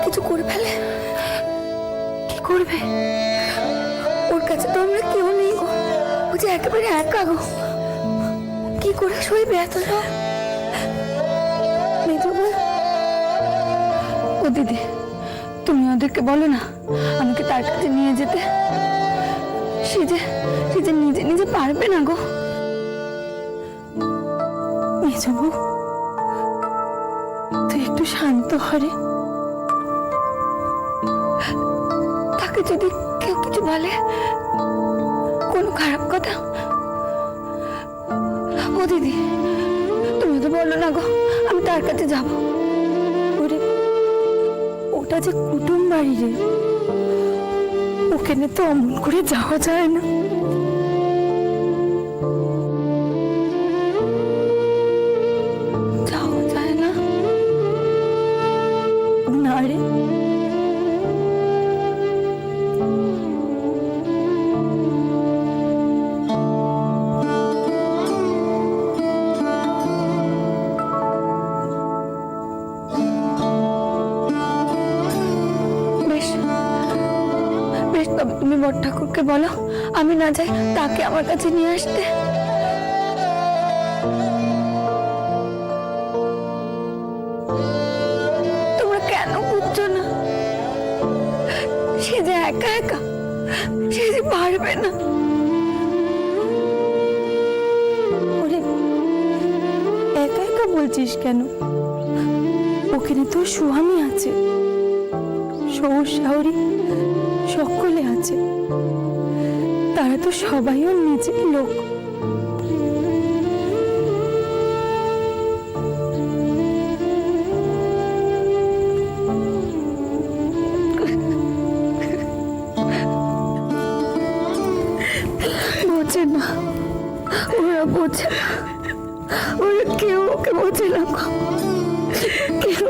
কিছু করে ফেলে? কি করবে? ওর কাছে তো আমরা কেউ নেই গো, ও যে একেবারে একা গো। কি করে সইবে এত সব? ও দিদি, তুমি ওদেরকে বলো না আমাকে তার কাছে নিয়ে যেতে। সে যে নিজে নিজে পারবে না গো। মেজবু, তুই একটু শান্ত হরে। তাকে যদি কেউ কিছু বলে, কোনো খারাপ কথা, ও দিদি তুমি তো বলো না গো আমি তার কাছে যাব। ওরে, ওটা যে কুটুম বাড়ি রে, ওখানে তো অমন করে যাওয়া যায় না। যাওয়া যায় না? না রে, তবে তুমি বড় ঠাকুরকে বলো আমি না যাই, তাকে আমার কাছে নিয়ে আসতে। তোমরা কেন বুঝছো না? সে যে একা একা, সে যে পারবে না। ওরে, একা একা বলছিস কেন? ওখানে তো স্বামী আছে, শ্বশুর শাশুড়ি সকলে আছে, তারা তো সবাই ওর নিজের লোক। বোঝে না, ওরা বোঝে না, ওরা কেউ ওকে বোঝে না, কেউ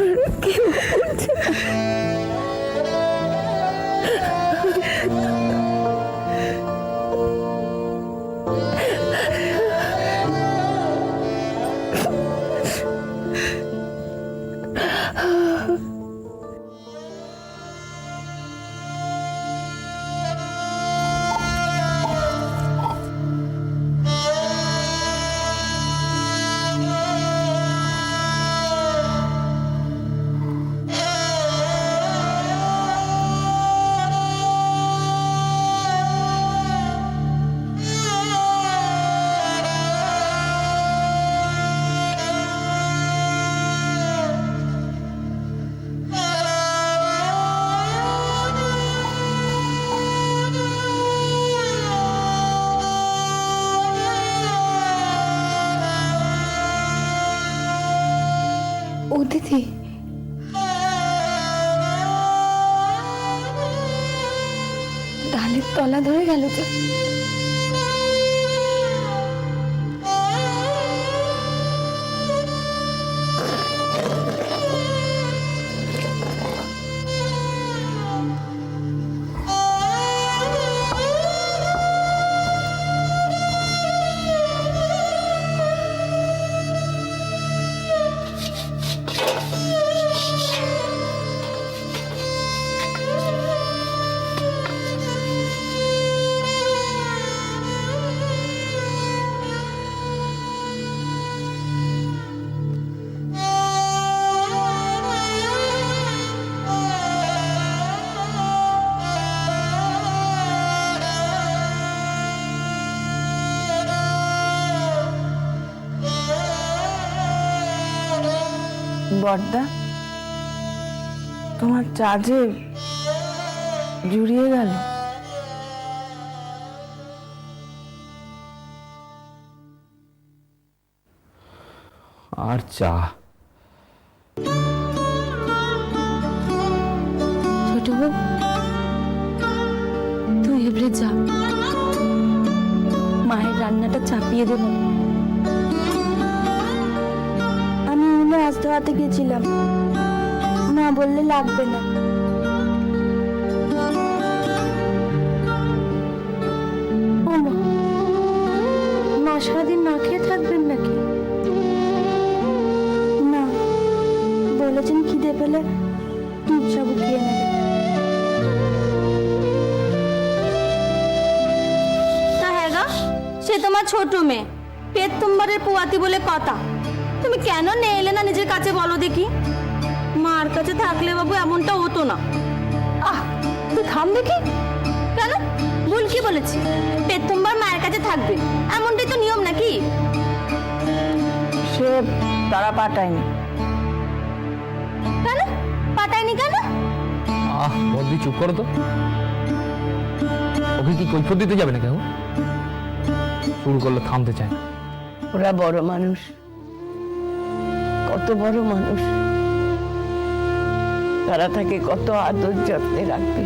ওরা কেউ বোঝে না। ও দিদি, ডালের তলা ধরে গেল তো। বড়দা, তোমার চার্জে জুড়িয়ে গেল। আর চা? ছোট বউ, তুই এবারে যা, মায়ের রান্নাটা চাপিয়ে দেব। আমি মাছ ধরাতে গেছিলাম, মা বললে লাগবে না। ও মা সারাদিন না খেয়ে থাকবেন নাকি? না, বলেছেন খিদে পেলে দুধ সাবু খেয়ে নেবে। তা হ্যাঁ গা, সে তোমার ছোট মেয়ে, পেট তোমারের পোয়াতি বলে কথা। তুমি কেন নিয়ে এলে না নিজের কাছে বলো দেখি? মার কাছে থাকলে বাবু এমনটা হতো না। আহ, তুই থাম দেখি। কেন? ভুল কি বলেছি? পেট তোমার মায়ের কাছে থাকবে, এমনটাই তো নিয়ম নাকি? সে তারা পাঠায়নি। কেন পাঠায়নি কেন? বলবি চুপ করো তো। ওকে কি কৈফিয়ত দিতে যাবে না কেউ? শুরু করলে থামতে চায় না। ওরা বড় মানুষ, কত বড় মানুষ, তারা তাকে কত আদর যত্নে রাখবে।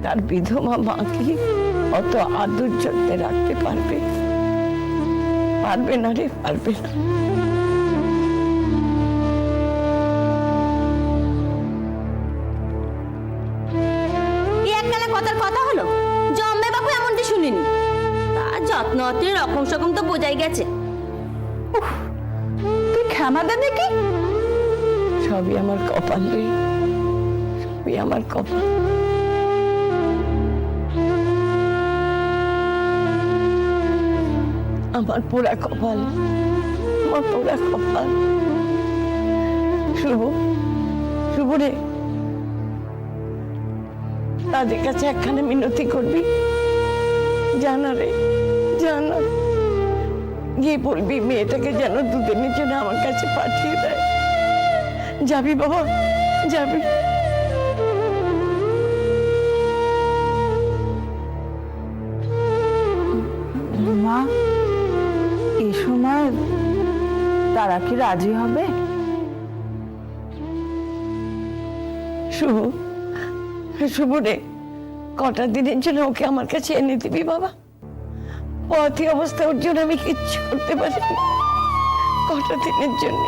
তার বিধবা মা কি অত আদর যত্নে রাখতে পারবে? পারবে না রে, পারবে না। এই একখানা কথার কথা হলো, জম্মে বাবু এমনটি শুনিনি। তার যত্ন অত্নের রকম সকম তো বোঝাই গেছে। তুই ক্ষমা দে দেখি। সবই আমার কপাল রে, সবই আমার কপাল। আমার পোড়া কপাল, আমার পোড়া কপাল। শুভ, শুভ রে, তাদের কাছে একখানে মিনতি করবি। জানা রে, জানা, গিয়ে বলবি মেয়েটাকে যেন দুদিনের জন্য আমার কাছে পাঠিয়ে দেয়। যাবি বাবা, যাবি? মা, এই সময় তারা কি রাজি হবে? শুভ, শুভ রে, কটা দিনের জন্য ওকে আমার কাছে এনে দিবি বাবা। পথি অবস্থা ওর জন্য আমি কিচ্ছু করতে পারিনি। কটা দিনের জন্য,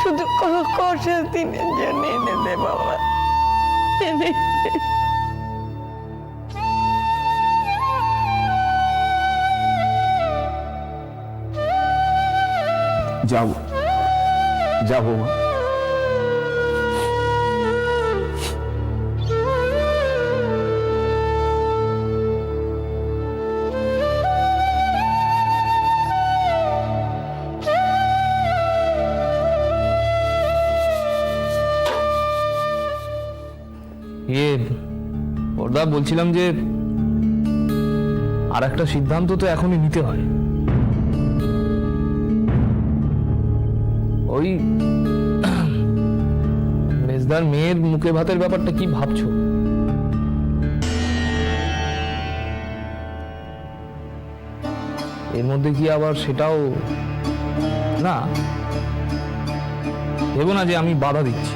শুধু কটা দিনের জন্য এনে দে বাবা, এনে দে। যাবো, যাবো মা। ওরদা বলছিলাম যে আর একটা সিদ্ধান্ত তো এখনই নিতে হয়। ওই মেজদার মেয়ের মুখে ভাতের ব্যাপারটা কি ভাবছো? এর মধ্যে কি আবার সেটাও না? ভেবো না যে আমি বাধা দিচ্ছি।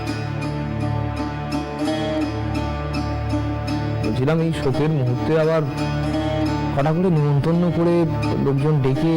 বলছিলাম এই শোকের মুহূর্তে আবার কটা করে নিমন্ত্রণ করে লোকজন ডেকে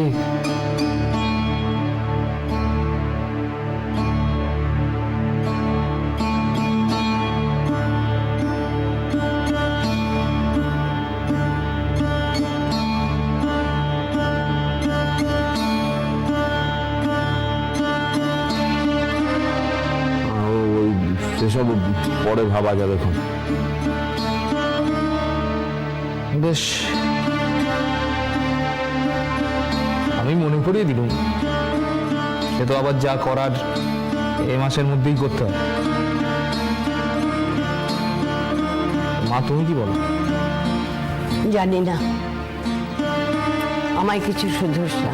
সেসব পরে ভাবা যাবে। এখন বেশ, আমি মনে করিয়ে দিলুম, সে তো আবার যা করার এই মাসের মধ্যেই করতে হবে। মা, তুমি কি বলো? জানি না, আমায় কিছু শুধোস না,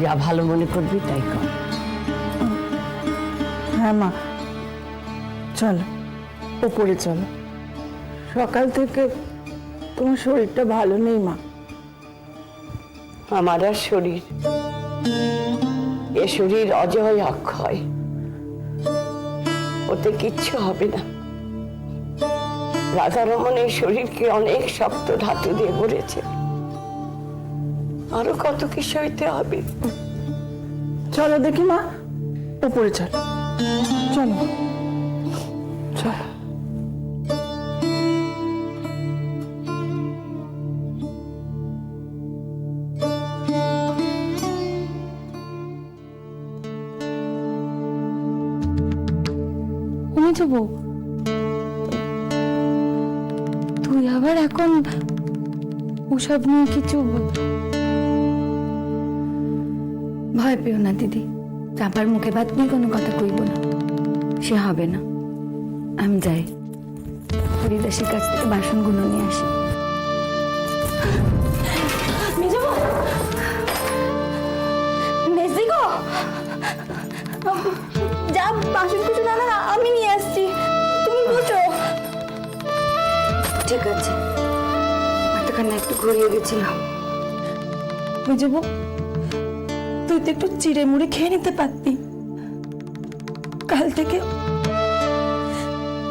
যা ভালো মনে করবি তাই কর। হ্যাঁ মা, চলো ওপরে চলো। সকাল থেকে তোমার শরীরটা ভালো নেই মা। আমার আর শরীর, এ শরীর অজয় অক্ষয়, ওতে কিচ্ছু হবে না। রাধারমণ এই শরীরকে অনেক শক্ত ধাতু দিয়ে গড়েছে, আরো কত কি সইতে হবে। চলো দেখি মা, ওপরে চলো, চলো চলো। মেজো বউ, তুই আবার এখন ওসব নিয়ে কিছু ভয় পেও না দিদি, চাপার মুখে ভাত নিয়ে কোনো কথা কইব না, সে হবে না। আমি যাই, হরিদাসের কাছ থেকে বাসনগুলো নিয়ে আসি। মেজদি গো, যা বাসন কিছু না না আমি নিয়ে আসছি, তুমি বুঝো। ঠিক আছে, মাথাখানে একটু ঘুরিয়ে গেছিলাম। মেজো বউ, তুই তো একটু চিড়ে মুড়ে খেয়ে নিতে পারতি। কাল থেকে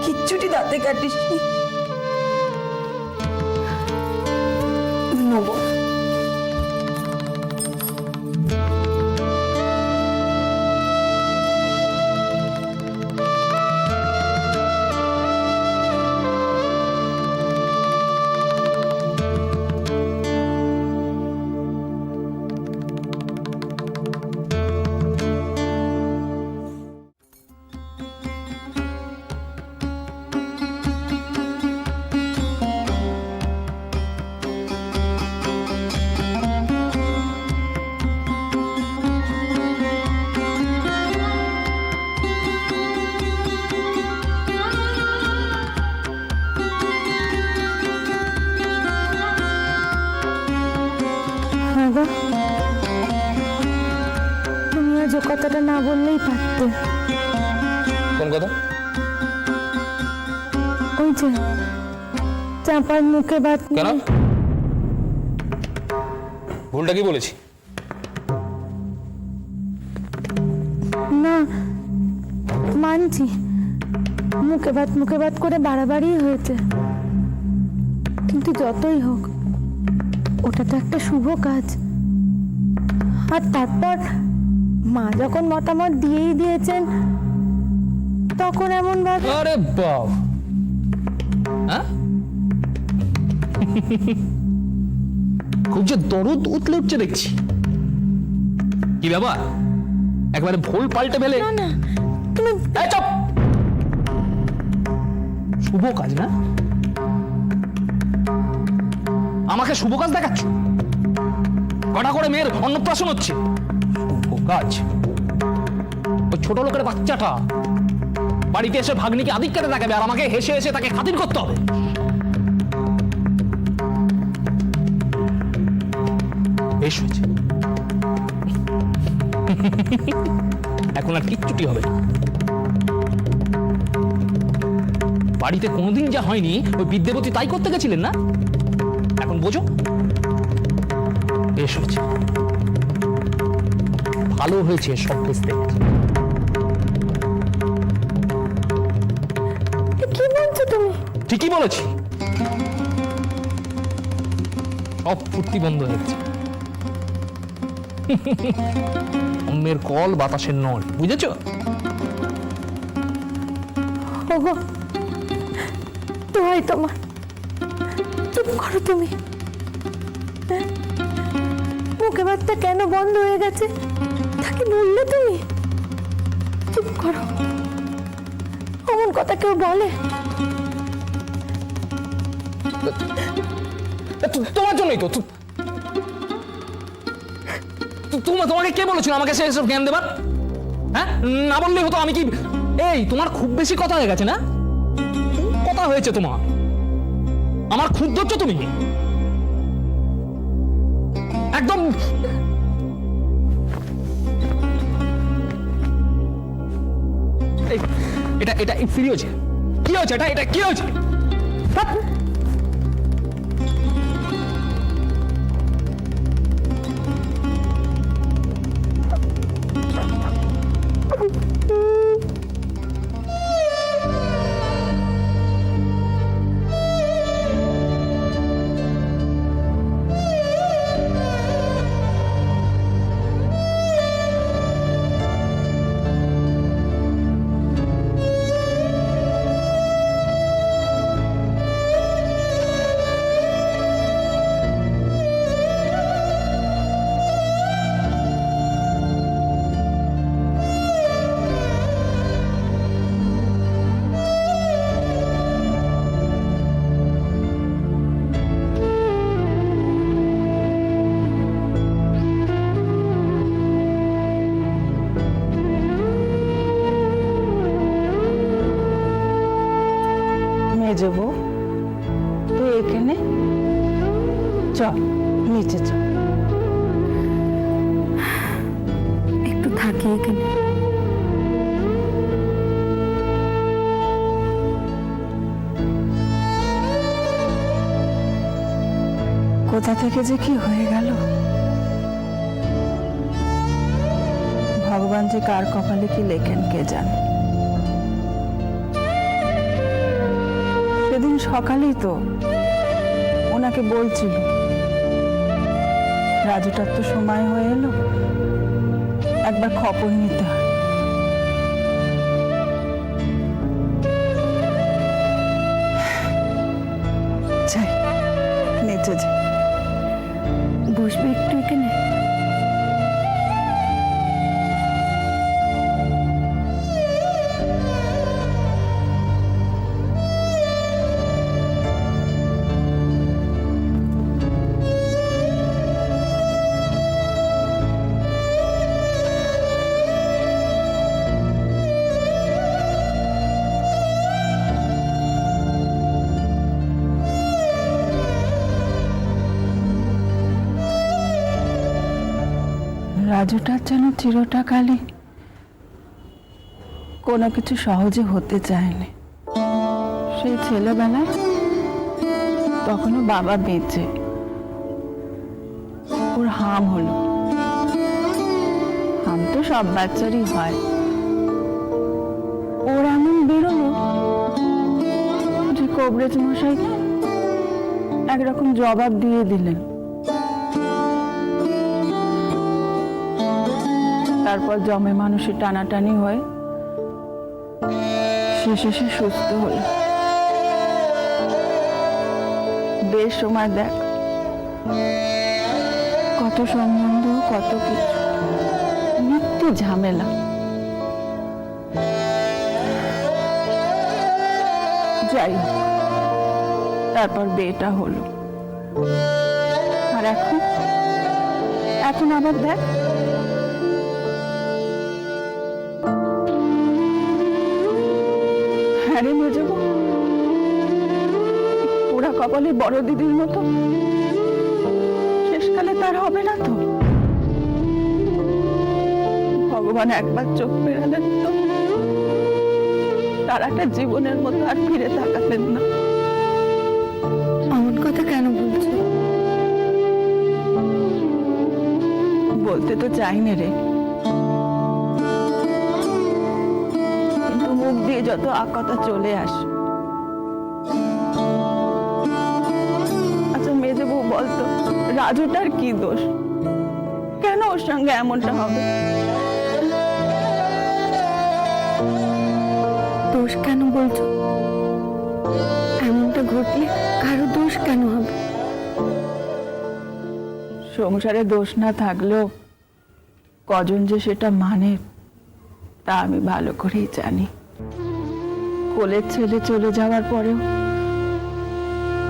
কিচ্ছুটি দাঁতে কাটিসনি। নেবো। গো, তুমি আজ ও কথাটা না বললেই পারতে। কোন কথা? ওই যে চাপার মুখে ভাত কেন? নিয়ে। ভুলটা কি বলেছি? না মানছি, মুখে ভাত করে বাড়াবাড়ি হয়েছে, কিন্তু যতই হোক ওটা তো একটা শুভ কাজ। আর তারপর মা যখন মতামত দিয়েই দিয়েছেন, তখন এমন ভাবে। আরে বাপ, হ্যাঁ খুব যে দরদ উতলে উঠছে দেখছি। কি ব্যাপার, একবারে ভুল পাল্টে ফেলে? না না, তুমি এই চুপ! শুভ কাজ না? আমাকে শুভ কাজ দেখাচ্ছ? কটা করে মেয়ের অন্নপ্রাশন হচ্ছে, শুভ কাজ? ওই ছোট লোকের বাচ্চাটা বাড়িতে এসে ভাগ্নিকে আধিক্যতা দেখাবে, আর আমাকে হেসে হেসে তাকে খাতির করতে হবে। বেশ হয়েছে, এখন আর কিচ্ছুটি হবে না। বাড়িতে কোনোদিন যা হয়নি, ওই বিদ্যাপতি তাই করতে গেছিলেন না? এখন বোঝো, বেশ হয়েছে, ভালো হয়েছে, সব বুঝতে গেছে। কি বলছো তুমি? ঠিকই বলেছি, সব ফুর্তি বন্ধ হয়ে গেছে। অন্যের কল বাতাসের নল, বুঝেছ? ওগো, দোহাই তোমার, চুপ করো তুমি। হ্যাঁ? মুখে ভাতটা কেন বন্ধ হয়ে গেছে তাকে বললে তুমি? চুপ করো, অমন কথা কেউ বলে? তোমার জন্যই তো। তোমাকে কে বলেছিল আমাকে সেসব জ্ঞান দেবার? হ্যাঁ, না বললেই হতো। আমি কি, এই তোমার খুব বেশি কথা হয়ে গেছে না? কথা হয়েছে তোমার, আমার খুব ধরছো তুমি একদম। এটা এটা ফিরে হয়েছে, কি হয়েছে? এটা কি হয়েছে? মেজবো তুই এখানে চল, নিচে চল। একটু থাকি এখানে। কোথা থেকে যে কি হয়ে গেল, ভগবান যে কার কপালে কি লেখেন কে জানে। সেদিন সকালেই তো ওনাকে বলছিল রাজুটার তো সময় হয়ে এলো, একবার খবর নিতে হয়। যাই, নিচে যাই। বসবে একটু এখানে? রাজুটার যেন চিরটা কালই কোনো কিছু সহজে হতে চায়নি। সেই ছেলেবেলায় তখনও বাবা বেঁচে, ওর হাম হলো। হাম তো সব বাচ্চারই হয়। ওর এমন বেরোলো যে কবরেজ মশাই একরকম জবাব দিয়ে দিলেন। তারপর জমে মানুষের টানাটানি হয়ে শেষে সে সুস্থ হলো। বেশ সময় দেখ, কত সম্বন্ধ, কত কিছু, নিত্য ঝামেলা। যাই হোক, তারপর বিয়েটা হলো। আর এখন আবার দেখ, হ্যাঁ মেজবো, ওরা কপালে বড় দিদির মতো শেষকালে তার হবে না তো? ভগবান একবার চোখ ফেরালেন তো তার একটা জীবনের মতো আর ফিরে তাকাতেন না। এমন কথা কেন বলছো? বলতে তো চাইনি রে, কিন্তু মুখ দিয়ে যত কথা চলে আসে। আচ্ছা মেজে বউ বলতো, রাজুটার কি দোষ? কেন ওর সঙ্গে এমনটা হবে? দোষ কেন বলছো? এমনটা ঘটলে কারো দোষ কেন হবে? সংসারে দোষ না থাকলেও কজন যে সেটা মানে তা আমি ভালো করেই জানি। কোলের ছেলে চলে যাওয়ার পরেও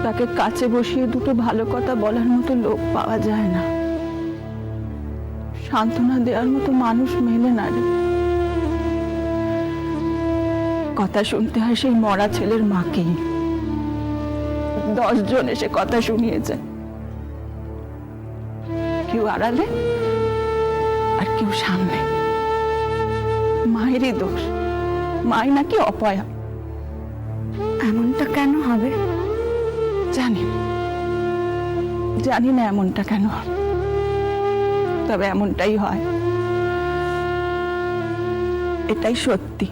তাকে কাছে বসিয়ে দুটো ভালো কথা বলার মতো লোক পাওয়া যায় না, সান্ত্বনা দেওয়ার মতো মানুষ মেলে না রে। কথা শুনতে হয় সেই মরা ছেলের মাকেই। 10 জন এসে কথা শুনিয়েছে, কেউ আড়ালে আর কেউ সামনে। মায়েরই দোষ, মাই নাকি অপয়া। এমনটা কেন হবে? জানি না এমনটা কেন হবে, তবে এমনটাই হয়, এটাই সত্যি।